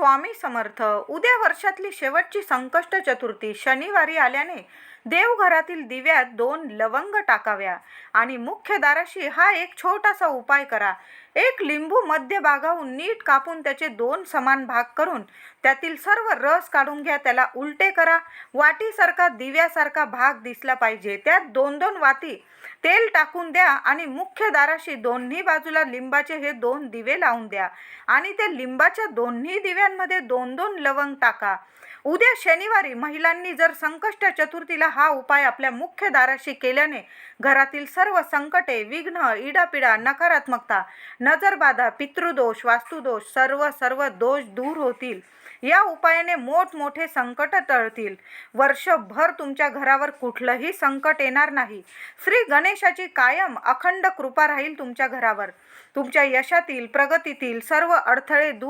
स्वामी समर्थ. उद्या वर्षातली शेवटची संकष्ट चतुर्थी शनिवारी आल्याने देवघरातील दिव्यात 2 लवंग टाकाव्या आणि मुख्य दाराशी हा एक छोटासा उपाय करा. एक लिंबू मध्य भागाहून नीट कापून त्याचे 2 समान भाग करून त्यातील सर्व रस काढून घ्या. त्याला उलटे करा. वाटीसारखा दिव्यासारखा भाग दिसला पाहिजे. त्यात 2-2 वाती तेल टाकून द्या आणि मुख्य दाराशी दोन्ही बाजूला लिंबाचे हे 2 दिवे लावून द्या आणि त्या लिंबाच्या दोन्ही दिव्यांमध्ये 2-2 लवंग टाका. उद्या शनिवारी महिलांनी जर संकष्ट चतुर्थीला हा उपाय आपल्या मुख्य दाराशी केल्याने घरातील सर्व संकटे, विघ्न, इडापिडा, नकारात्मकता, नजरबाधा, पितृदोष, वास्तुदोष सर्व दोष दूर होतील. या उपायाने मोठमोठे संकट टळतील. वर्षभर तुमच्या घरावर कुठलंही संकट येणार नाही. श्री गणेशाची कायम अखंड कृपा राहील तुमच्या घरावर. तुमच्या यशातील, प्रगतीतील सर्व अडथळे दूर